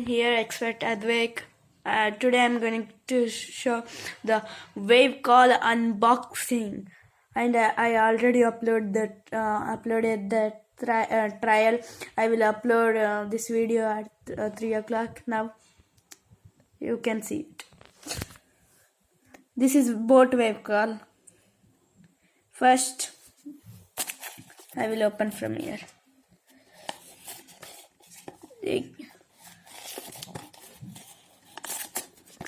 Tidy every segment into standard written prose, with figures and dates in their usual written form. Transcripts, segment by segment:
here, expert Advik. Today I'm going to show the Wavecall unboxing, and I already uploaded that trial. I will upload this video at 3 o'clock. Now you can see it. This is boat Wavecall. First, I will open from here.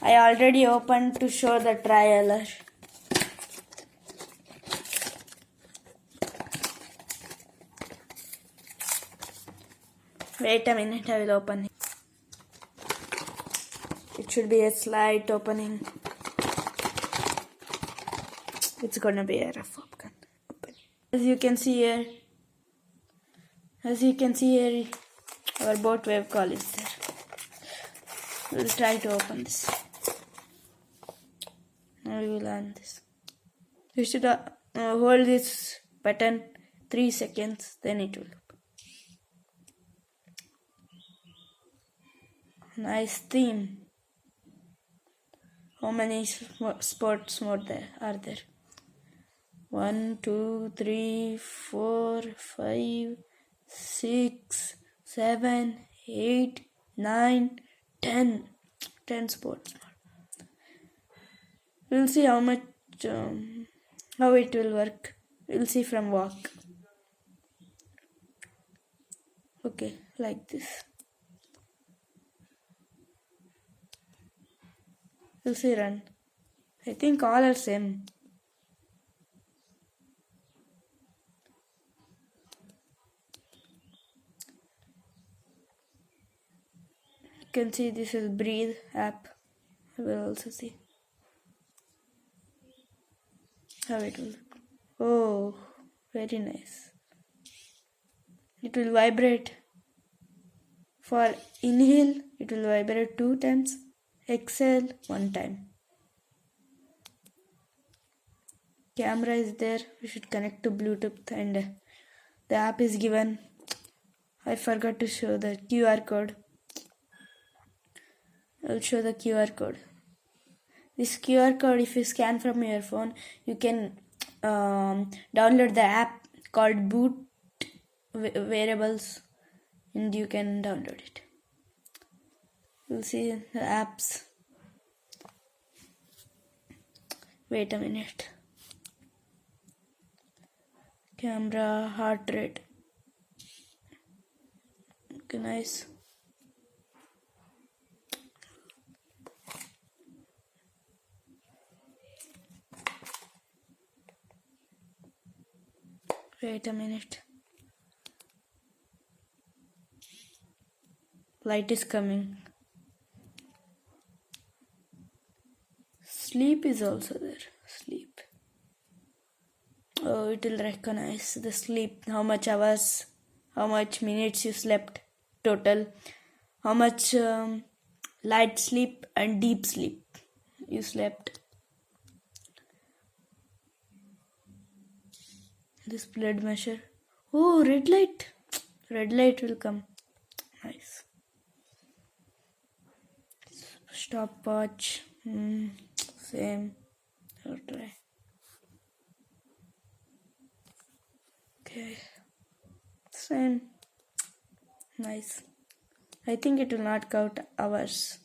I already opened to show the trailer. Wait a minute, I will open it. It should be a slight opening. It's gonna be a rough open. As you can see here, our boat Wavecall is there. We'll try to open this. Now we will learn this. You should hold this button 3 seconds, then it will open. Nice theme. How many sports mode are there? 1, 2, 3, 4, 5, 6, 7, 8, 9, 10. 10 sports mode. We'll see how much how it will work. We'll see from walk. Okay, like this. We'll see run. I think all are same. You can see this is Breathe app. I will also see how it will look. Oh, very nice. It will vibrate. For inhale, it will vibrate 2 times. Exhale 1 time. Camera is there. We should connect to Bluetooth, and the app is given. I forgot to show the QR code. I'll show the QR code. This QR code, if you scan from your phone, you can download the app called Boot Variables, and you can download it. You'll see the apps. Wait a minute. Camera, heart rate. Okay, nice. Wait a minute. Light is coming. Sleep is also there. Sleep. Oh, it will recognize the sleep. How much hours, how much minutes you slept total. How much light sleep and deep sleep you slept. This blood measure. Oh, red light. Red light will come. Nice. Stopwatch. Same. I'll try. Okay. Same. Nice. I think it will not count hours.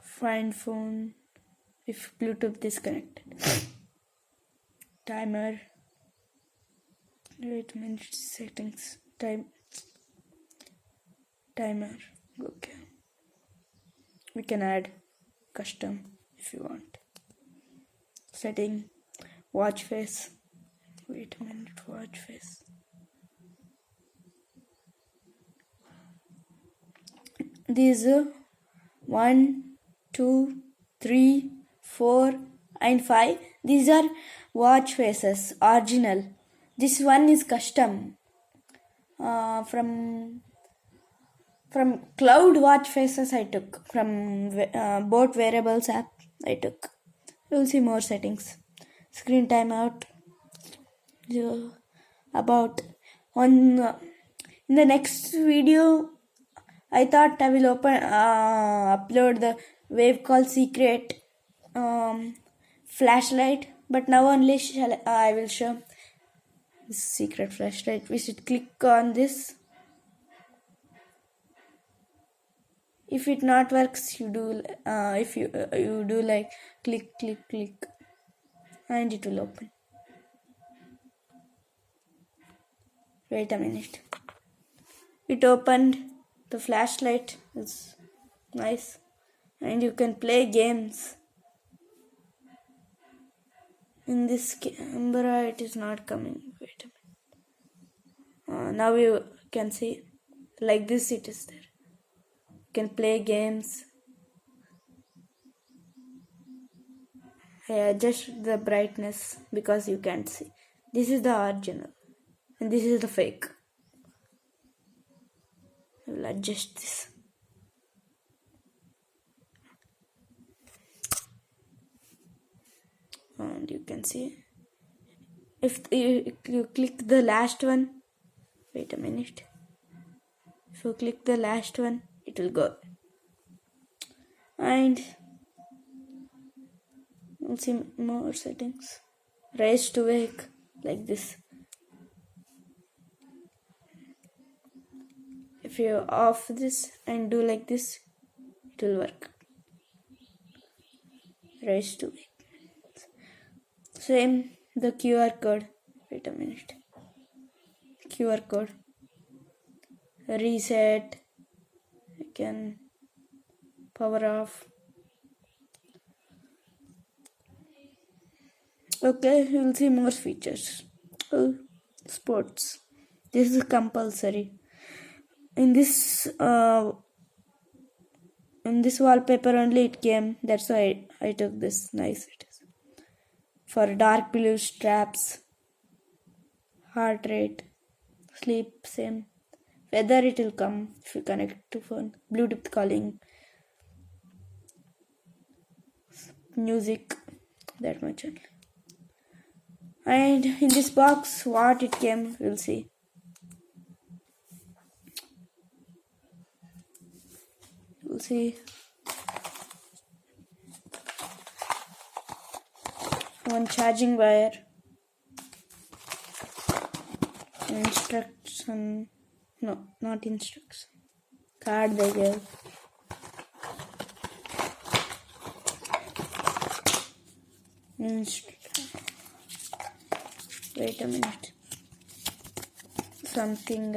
Find phone if Bluetooth disconnected. Timer. Wait a minute. Settings. Timer. Okay. We can add custom if you want. Setting. Watch face. Wait a minute. Watch face. These 1, 2, 3, 4 and 5. These are watch faces. Original. This one is custom. From Cloud Watch Faces I took. From Boat Variables app I took. You will see more settings. Screen timeout. About on In the next video, I thought I will upload the wave call secret flashlight, but now only I will show this secret flashlight. We should click on this. If it not works, you do if you do like click, and it will open. Wait a minute. It opened. The flashlight is nice, and you can play games. In this camera, it is not coming. Wait a minute. Now you can see, like this. It is there. You can play games. I adjust the brightness because you can't see. This is the original, and this is the fake. I will adjust this. And you can see, if you click the last one, wait a minute. If you click the last one, it will go. And you'll see more settings. Raise to wake, like this. If you off this and do like this, it will work. Raise to wake. Same the QR code. Wait a minute. QR code. Reset. I can power off. Okay, you'll see more features. Sports. This is compulsory. In this wallpaper only it came. That's why I took this. Nice it is. For dark blue straps, heart rate, sleep, same. Weather it will come if you connect to phone. Bluetooth calling, music, that much only. And in this box, what it came, we'll see. We'll see. One charging wire. Instruction. No, not instruction. Card they gave. Wait a minute. Something